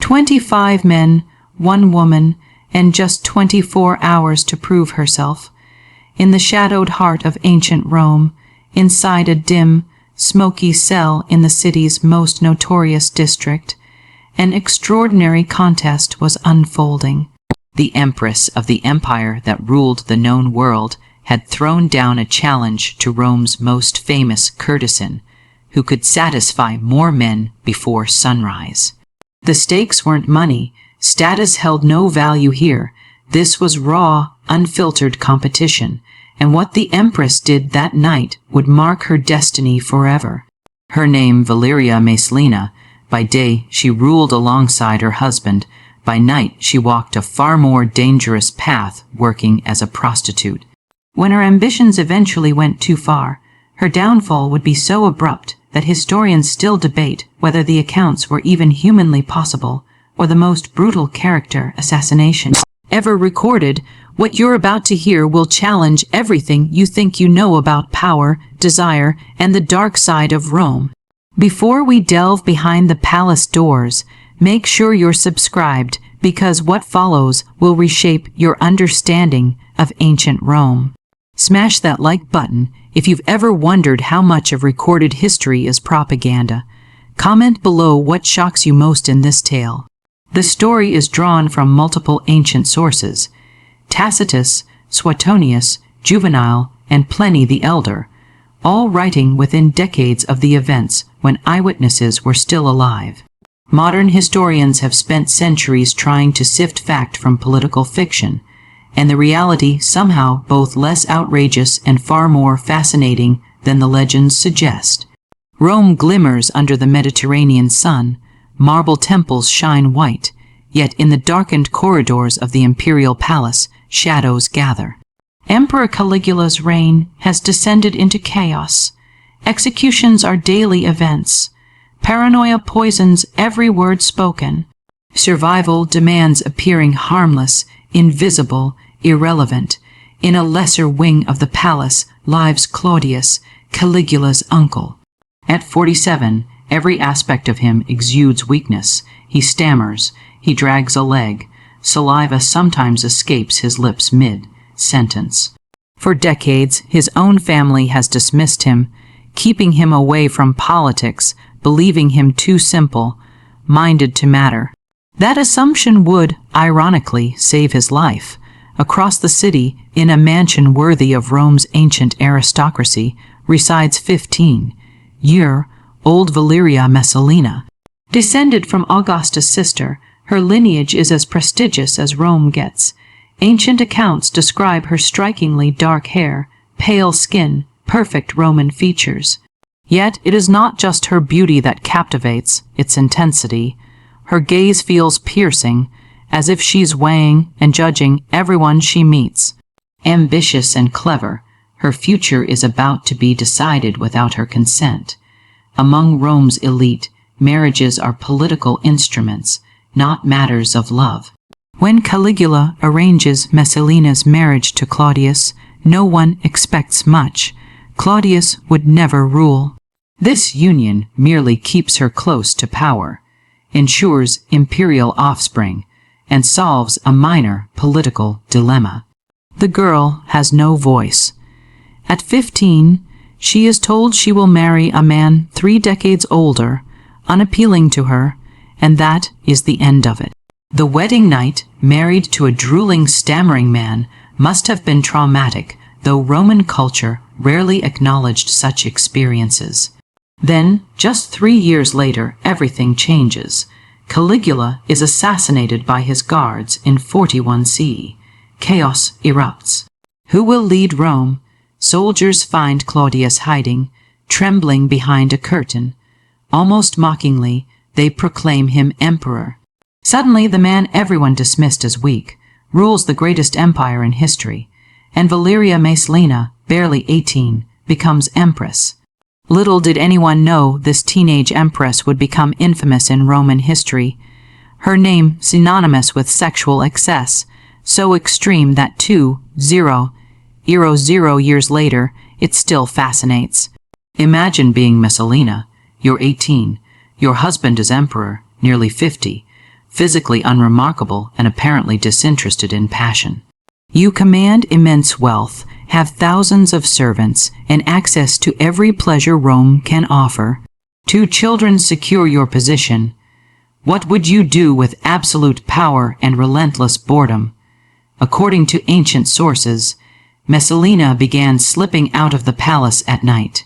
25 men, 1 woman, and just 24 hours to prove herself. In the shadowed heart of ancient Rome, inside a dim, smoky cell in the city's most notorious district, an extraordinary contest was unfolding. The Empress of the empire that ruled the known world had thrown down a challenge to Rome's most famous courtesan, who could satisfy more men before sunrise. The stakes weren't money. Status held no value here. This was raw, unfiltered competition, and what the Empress did that night would mark her destiny forever. Her name, Valeria Messalina. By day, she ruled alongside her husband. By night, she walked a far more dangerous path, working as a prostitute. When her ambitions eventually went too far, her downfall would be so abrupt that historians still debate whether the accounts were even humanly possible, or the most brutal character assassination ever recorded. What you're about to hear will challenge everything you think you know about power, desire, and the dark side of Rome. Before we delve behind the palace doors, make sure you're subscribed, because what follows will reshape your understanding of ancient Rome. Smash that like button if you've ever wondered how much of recorded history is propaganda. Comment below what shocks you most in this tale. The story is drawn from multiple ancient sources: Tacitus, Suetonius, Juvenal, and Pliny the Elder, all writing within decades of the events when eyewitnesses were still alive. Modern historians have spent centuries trying to sift fact from political fiction, and the reality somehow both less outrageous and far more fascinating than the legends suggest. Rome glimmers under the Mediterranean sun. Marble temples shine white, yet in the darkened corridors of the imperial palace, shadows gather. Emperor Caligula's reign has descended into chaos. Executions are daily events. Paranoia poisons every word spoken. Survival demands appearing harmless, invisible, irrelevant. In a lesser wing of the palace lives Claudius, Caligula's uncle. At 47, every aspect of him exudes weakness. He stammers, he drags a leg. Saliva sometimes escapes his lips mid-sentence. For decades, his own family has dismissed him, keeping him away from politics, believing him too simple-minded to matter. That assumption would, ironically, save his life. Across the city, in a mansion worthy of Rome's ancient aristocracy, resides 15-year-old Valeria Messalina. Descended from Augustus' sister, her lineage is as prestigious as Rome gets. Ancient accounts describe her strikingly dark hair, pale skin, perfect Roman features. Yet it is not just her beauty that captivates, its intensity. Her gaze feels piercing, as if she's weighing and judging everyone she meets. Ambitious and clever, her future is about to be decided without her consent. Among Rome's elite, marriages are political instruments, not matters of love. When Caligula arranges Messalina's marriage to Claudius, no one expects much. Claudius would never rule. This union merely keeps her close to power, ensures imperial offspring, and solves a minor political dilemma. The girl has no voice. At 15, she is told she will marry a man 3 decades older, unappealing to her, and that is the end of it. The wedding night, married to a drooling, stammering man, must have been traumatic, though Roman culture rarely acknowledged such experiences. Then, just 3 years later, everything changes. Caligula is assassinated by his guards in 41 CE. Chaos erupts. Who will lead Rome? Soldiers find Claudius hiding, trembling behind a curtain. Almost mockingly, they proclaim him emperor. Suddenly, the man everyone dismissed as weak rules the greatest empire in history, and Valeria Messalina, barely 18, becomes empress. Little did anyone know this teenage empress would become infamous in Roman history. Her name synonymous with sexual excess, so extreme that 2,000 years later, it still fascinates. Imagine being Messalina. You're 18. Your husband is emperor, nearly 50. physically unremarkable and apparently disinterested in passion. You command immense wealth, have thousands of servants, and access to every pleasure Rome can offer. 2 children secure your position. What would you do with absolute power and relentless boredom? According to ancient sources, Messalina began slipping out of the palace at night.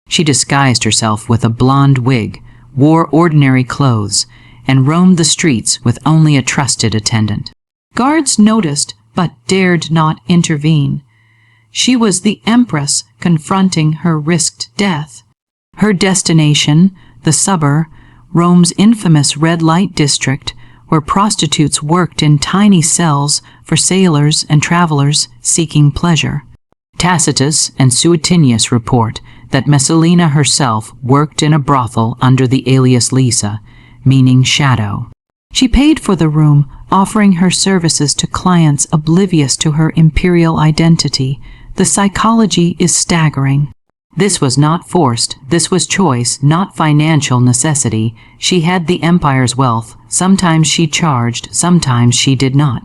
She disguised herself with a blonde wig, wore ordinary clothes, and roamed the streets with only a trusted attendant. Guards noticed but dared not intervene. She was the Empress confronting her risked death. Her destination, the suburb, Rome's infamous red light district, where prostitutes worked in tiny cells for sailors and travelers seeking pleasure. Tacitus and Suetonius report that Messalina herself worked in a brothel under the alias Lisa, meaning shadow. She paid for the room, offering her services to clients oblivious to her imperial identity. The psychology is staggering. This was not forced, this was choice, not financial necessity. She had the empire's wealth. Sometimes she charged, sometimes she did not.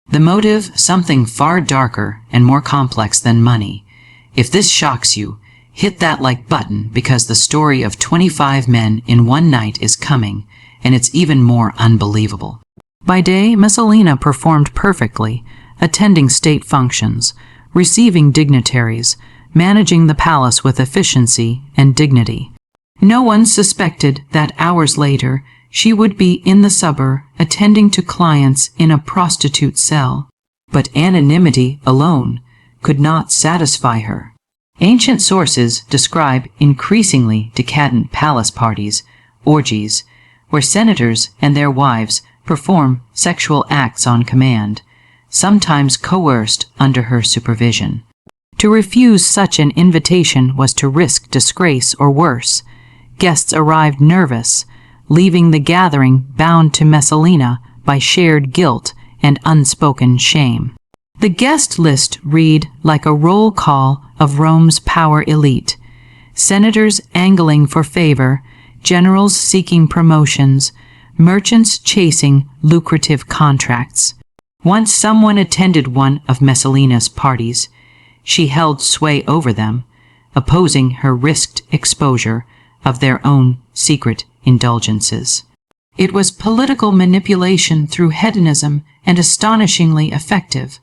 The motive, something far darker and more complex than money. If this shocks you, hit that like button, because the story of 25 men in one night is coming, and it's even more unbelievable. By day, Messalina performed perfectly, attending state functions, receiving dignitaries, managing the palace with efficiency and dignity. No one suspected that hours later she would be in the suburb attending to clients in a prostitute cell. But anonymity alone could not satisfy her. Ancient sources describe increasingly decadent palace parties, orgies, where senators and their wives perform sexual acts on command, sometimes coerced under her supervision. To refuse such an invitation was to risk disgrace or worse. Guests arrived nervous, leaving the gathering bound to Messalina by shared guilt and unspoken shame. The guest list read like a roll call of Rome's power elite: senators angling for favor, generals seeking promotions, merchants chasing lucrative contracts. Once someone attended one of Messalina's parties, she held sway over them, opposing her risked exposure of their own secret indulgences. It was political manipulation through hedonism and astonishingly effective.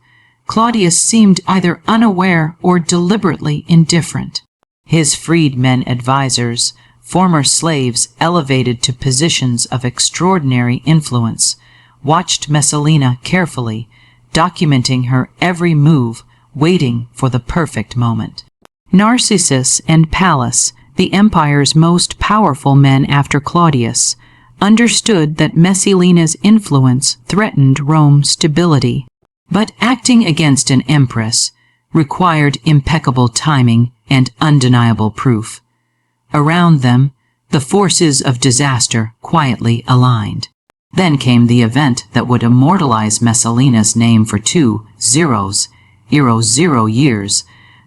Claudius seemed either unaware or deliberately indifferent. His freedmen advisors, former slaves elevated to positions of extraordinary influence, watched Messalina carefully, documenting her every move, waiting for the perfect moment. Narcissus and Pallas, the empire's most powerful men after Claudius, understood that Messalina's influence threatened Rome's stability. But acting against an empress required impeccable timing and undeniable proof. Around them, the forces of disaster quietly aligned. Then came the event that would immortalize Messalina's name for 2 years.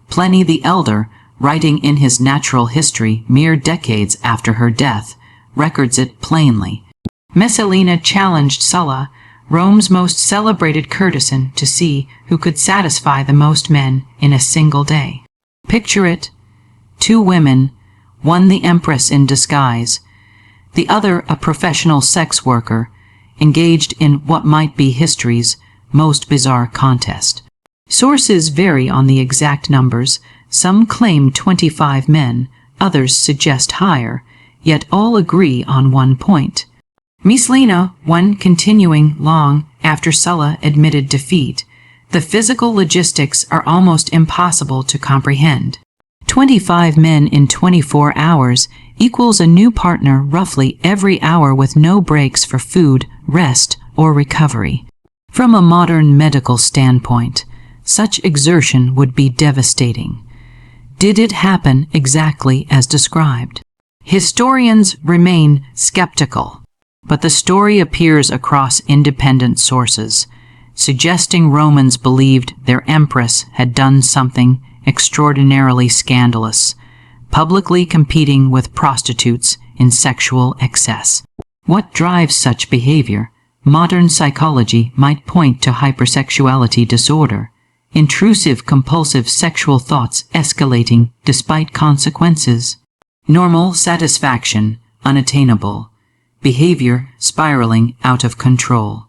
Pliny the Elder, writing in his natural history mere decades after her death, records it plainly. Messalina challenged Sulla, Rome's most celebrated courtesan, to see who could satisfy the most men in a single day. Picture it: 2 women, one the empress in disguise, the other a professional sex worker, engaged in what might be history's most bizarre contest. Sources vary on the exact numbers. Some claim 25 men, others suggest higher, yet all agree on one point. Messalina won, continuing long after Sulla admitted defeat. The physical logistics are almost impossible to comprehend. 25 men in 24 hours equals a new partner roughly every hour, with no breaks for food, rest, or recovery. From a modern medical standpoint, such exertion would be devastating. Did it happen exactly as described? Historians remain skeptical. But the story appears across independent sources, suggesting Romans believed their empress had done something extraordinarily scandalous, publicly competing with prostitutes in sexual excess. What drives such behavior? Modern psychology might point to hypersexuality disorder, intrusive compulsive sexual thoughts escalating despite consequences, normal satisfaction unattainable, behavior spiraling out of control.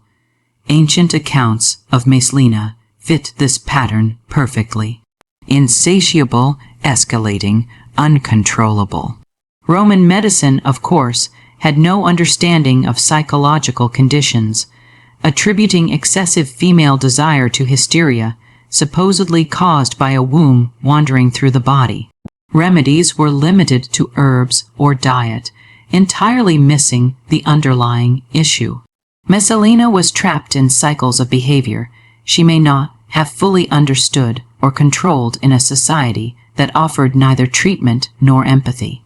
Ancient accounts of Messalina fit this pattern perfectly. Insatiable, escalating, uncontrollable. Roman medicine, of course, had no understanding of psychological conditions, attributing excessive female desire to hysteria, supposedly caused by a womb wandering through the body. Remedies were limited to herbs or diet, entirely missing the underlying issue. Messalina was trapped in cycles of behavior she may not have fully understood or controlled in a society that offered neither treatment nor empathy.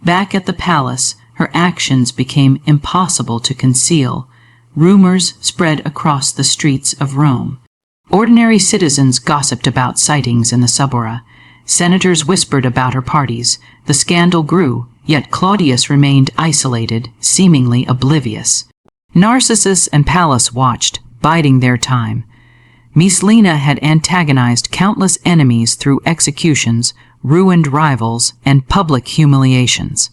Back at the palace, her actions became impossible to conceal. Rumors spread across the streets of Rome. Ordinary citizens gossiped about sightings in the Subura. Senators whispered about her parties. The scandal grew, yet Claudius remained isolated, seemingly oblivious. Narcissus and Pallas watched, biding their time. Messalina had antagonized countless enemies through executions, ruined rivals, and public humiliations.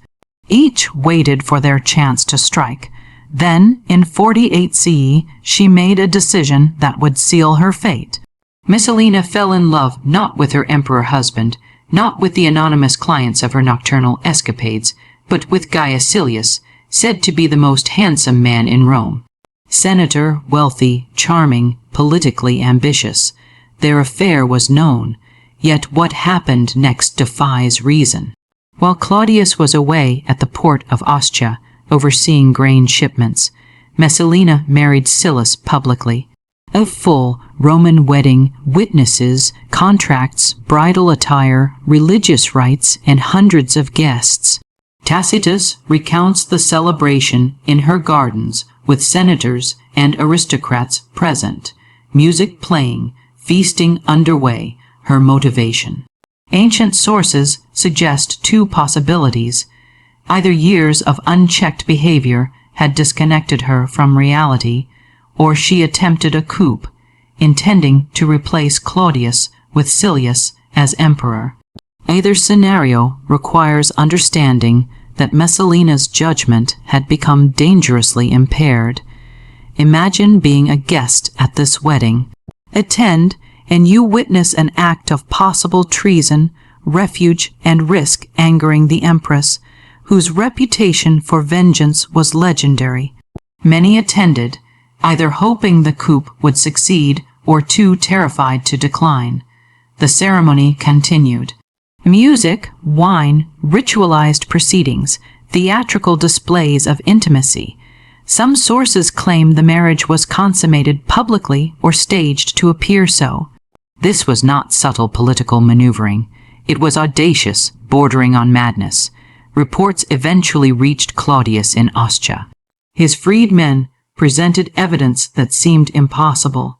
Each waited for their chance to strike. Then, in 48 CE, she made a decision that would seal her fate. Messalina fell in love not with her emperor husband, not with the anonymous clients of her nocturnal escapades, but with Gaius Silius, said to be the most handsome man in Rome. Senator, wealthy, charming, politically ambitious. Their affair was known, yet what happened next defies reason. While Claudius was away at the port of Ostia, overseeing grain shipments, Messalina married Silius publicly. A full Roman wedding, witnesses, contracts, bridal attire, religious rites, and hundreds of guests. Tacitus recounts the celebration in her gardens with senators and aristocrats present, music playing, feasting underway, her motivation. Ancient sources suggest two possibilities. Either years of unchecked behavior had disconnected her from reality, or she attempted a coup, intending to replace Claudius with Silius as emperor. Either scenario requires understanding that Messalina's judgment had become dangerously impaired. Imagine being a guest at this wedding. Attend, and you witness an act of possible treason, refuge, and risk angering the Empress, whose reputation for vengeance was legendary. Many attended, either hoping the coup would succeed or too terrified to decline. The ceremony continued. Music, wine, ritualized proceedings, theatrical displays of intimacy. Some sources claim the marriage was consummated publicly or staged to appear so. This was not subtle political maneuvering. It was audacious, bordering on madness. Reports eventually reached Claudius in Ostia. His freedmen presented evidence that seemed impossible.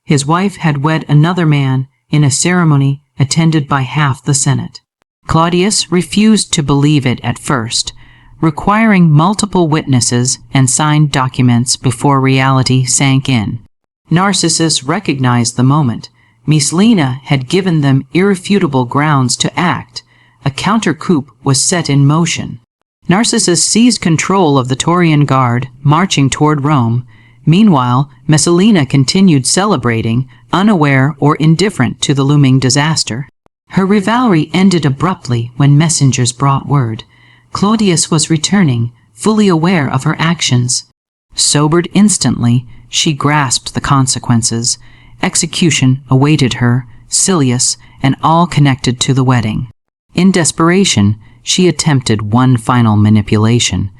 His wife had wed another man in a ceremony attended by half the Senate. Claudius refused to believe it at first, requiring multiple witnesses and signed documents before reality sank in. Narcissus recognized the moment. Messalina had given them irrefutable grounds to act. A counter-coup was set in motion. Narcissus seized control of the Taurian Guard, marching toward Rome. Meanwhile, Messalina continued celebrating, unaware or indifferent to the looming disaster. Her rivalry ended abruptly when messengers brought word. Claudius was returning, fully aware of her actions. Sobered instantly, she grasped the consequences. Execution awaited her, Silius, and all connected to the wedding. In desperation, she attempted one final manipulation.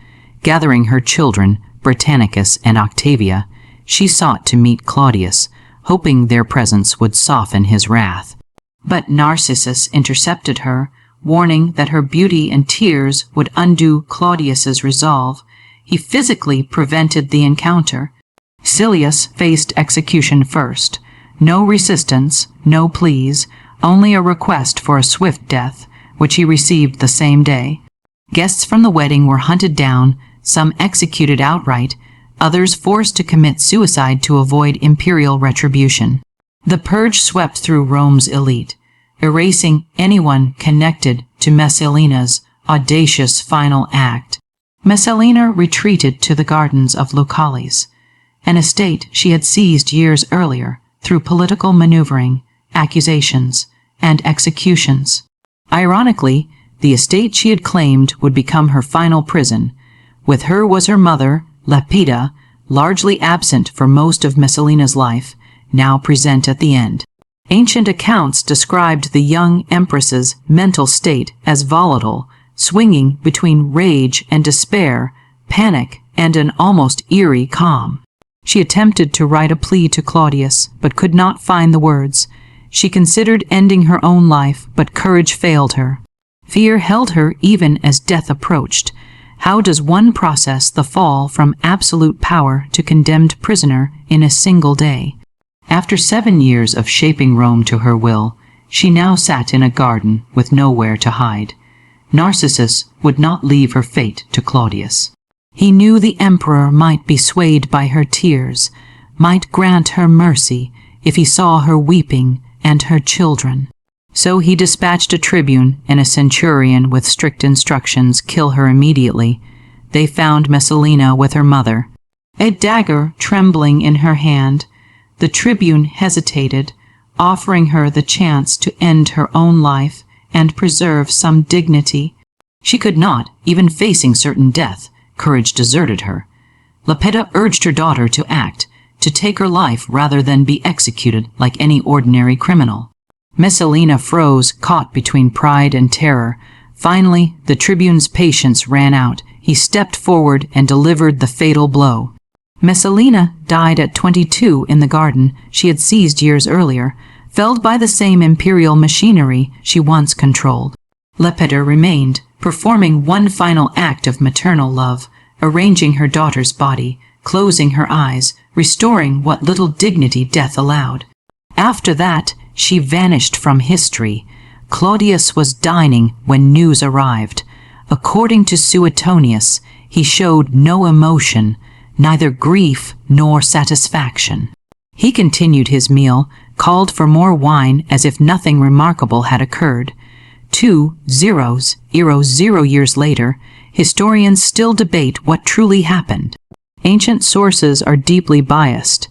Gathering her children, Britannicus and Octavia, she sought to meet Claudius, hoping their presence would soften his wrath. But Narcissus intercepted her, warning that her beauty and tears would undo Claudius's resolve. He physically prevented the encounter. Silius faced execution first. No resistance, no pleas, only a request for a swift death, which he received the same day. Guests from the wedding were hunted down, some executed outright. others forced to commit suicide to avoid imperial retribution. The purge swept through Rome's elite, erasing anyone connected to Messalina's audacious final act. Messalina retreated to the gardens of Lucalis, an estate she had seized years earlier through political maneuvering, accusations, and executions. Ironically, the estate she had claimed would become her final prison. With her was her mother, Lepida, largely absent for most of Messalina's life, now present at the end. Ancient accounts described the young empress's mental state as volatile, swinging between rage and despair, panic and an almost eerie calm. She attempted to write a plea to Claudius, but could not find the words. She considered ending her own life, but courage failed her. Fear held her even as death approached. How does one process the fall from absolute power to condemned prisoner in a single day? After 7 years of shaping Rome to her will, she now sat in a garden with nowhere to hide. Narcissus would not leave her fate to Claudius. He knew the emperor might be swayed by her tears, might grant her mercy if he saw her weeping and her children. So he dispatched a tribune and a centurion with strict instructions, kill her immediately. They found Messalina with her mother, a dagger trembling in her hand. The tribune hesitated, offering her the chance to end her own life and preserve some dignity. She could not, even facing certain death. Courage deserted her. Lepida urged her daughter to act, to take her life rather than be executed like any ordinary criminal. Messalina froze, caught between pride and terror. Finally, the tribune's patience ran out. He stepped forward and delivered the fatal blow. Messalina died at 22 in the garden she had seized years earlier, felled by the same imperial machinery she once controlled. Lepida remained, performing one final act of maternal love, arranging her daughter's body, closing her eyes, restoring what little dignity death allowed. After that, she vanished from history. Claudius was dining when news arrived. According to Suetonius, he showed no emotion, neither grief nor satisfaction. He continued his meal, called for more wine as if nothing remarkable had occurred. 0 years later, historians still debate what truly happened. Ancient sources are deeply biased.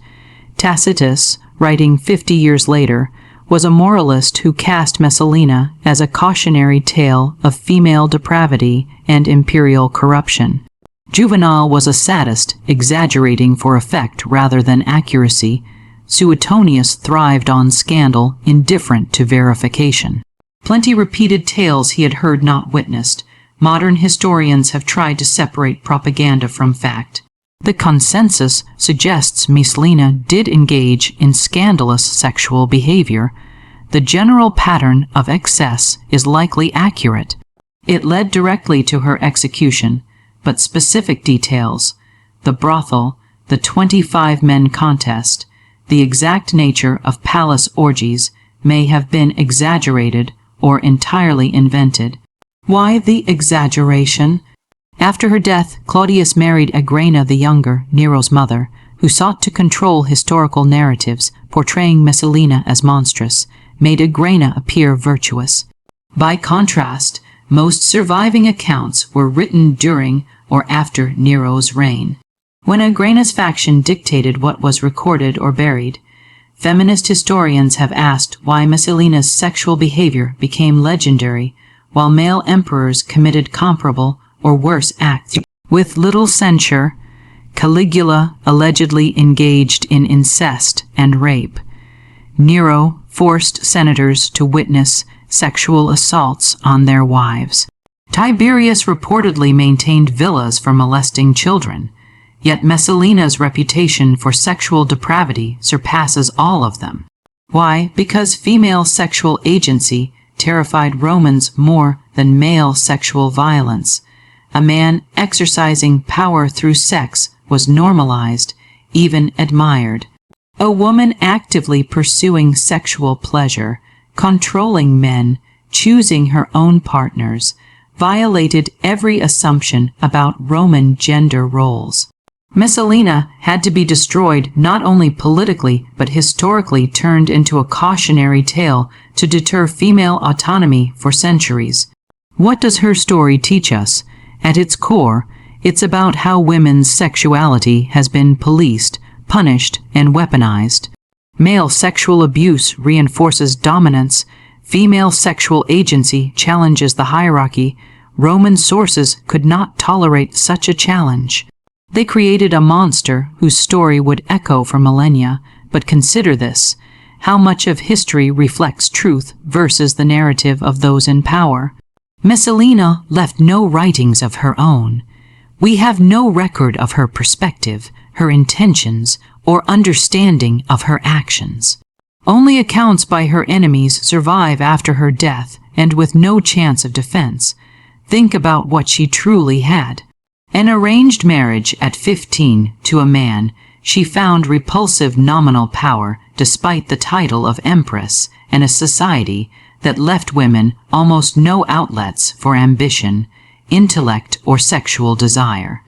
Tacitus, writing 50 years later, was a moralist who cast Messalina as a cautionary tale of female depravity and imperial corruption. Juvenal was a sadist, exaggerating for effect rather than accuracy. Suetonius thrived on scandal, indifferent to verification. Plenty repeated tales he had heard not witnessed. Modern historians have tried to separate propaganda from fact. The consensus suggests Messalina did engage in scandalous sexual behavior. The general pattern of excess is likely accurate. It led directly to her execution, but specific details, the brothel, the 25-men contest, the exact nature of palace orgies may have been exaggerated or entirely invented. Why the exaggeration? After her death, Claudius married Agrena the Younger, Nero's mother, who sought to control historical narratives, portraying Messalina as monstrous, made Agrena appear virtuous. By contrast, most surviving accounts were written during or after Nero's reign. When Agrena's faction dictated what was recorded or buried, feminist historians have asked why Messalina's sexual behavior became legendary, while male emperors committed comparable or worse acts with little censure. Caligula allegedly engaged in incest and rape. Nero forced senators to witness sexual assaults on their wives. Tiberius reportedly maintained villas for molesting children, yet Messalina's reputation for sexual depravity surpasses all of them. Why? Because female sexual agency terrified Romans more than male sexual violence. A man exercising power through sex was normalized, even admired. A woman actively pursuing sexual pleasure, controlling men, choosing her own partners, violated every assumption about Roman gender roles. Messalina had to be destroyed, not only politically but historically, turned into a cautionary tale to deter female autonomy for centuries. What does her story teach us? At its core, it's about how women's sexuality has been policed, punished, and weaponized. Male sexual abuse reinforces dominance. Female sexual agency challenges the hierarchy. Roman sources could not tolerate such a challenge. They created a monster whose story would echo for millennia. But consider this: how much of history reflects truth versus the narrative of those in power? Messalina left no writings of her own. We have no record of her perspective, her intentions, or understanding of her actions. Only accounts by her enemies survive after her death, and with no chance of defense. Think about what she truly had. An arranged marriage at 15 to a man she found repulsive nominal power despite the title of Empress, and a society that left women almost no outlets for ambition, intellect, or sexual desire.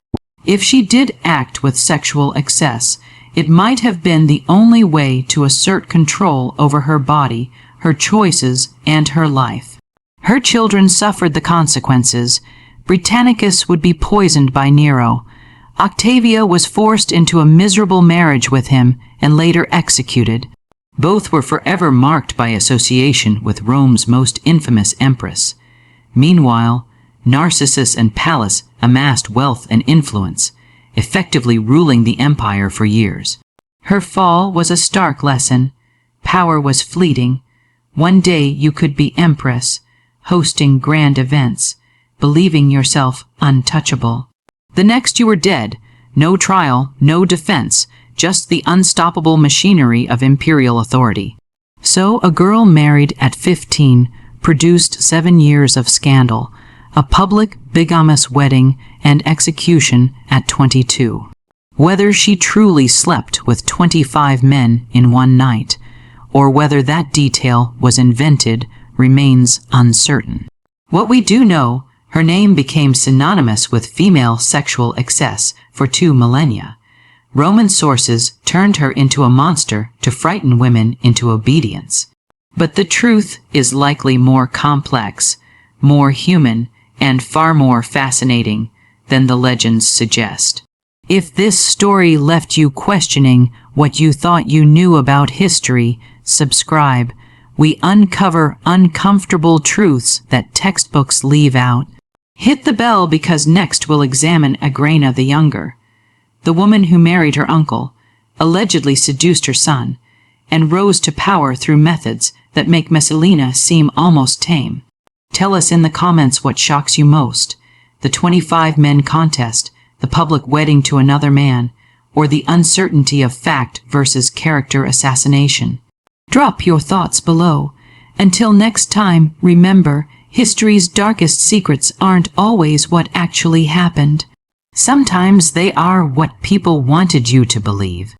If she did act with sexual excess, it might have been the only way to assert control over her body, her choices, and her life. Her children suffered the consequences. Britannicus would be poisoned by Nero. Octavia was forced into a miserable marriage with him and later executed. Both were forever marked by association with Rome's most infamous empress. Meanwhile, Narcissus and Pallas amassed wealth and influence, effectively ruling the empire for years. Her fall was a stark lesson. Power was fleeting. One day you could be empress, hosting grand events, believing yourself untouchable. The next you were dead, no trial, no defense, just the unstoppable machinery of imperial authority. So a girl married at 15 produced 7 years of scandal, a public bigamous wedding, and execution at 22. Whether she truly slept with 25 men in one night, or whether that detail was invented, remains uncertain. What we do know, her name became synonymous with female sexual excess for 2 millennia. Roman sources turned her into a monster to frighten women into obedience. But the truth is likely more complex, more human, and far more fascinating than the legends suggest. If this story left you questioning what you thought you knew about history, subscribe. We uncover uncomfortable truths that textbooks leave out. Hit the bell, because next we'll examine Agrena the Younger, the woman who married her uncle, allegedly seduced her son, and rose to power through methods that make Messalina seem almost tame. Tell us in the comments what shocks you most: the 25 men contest, the public wedding to another man, or the uncertainty of fact versus character assassination. Drop your thoughts below. Until next time, remember, history's darkest secrets aren't always what actually happened. Sometimes they are what people wanted you to believe.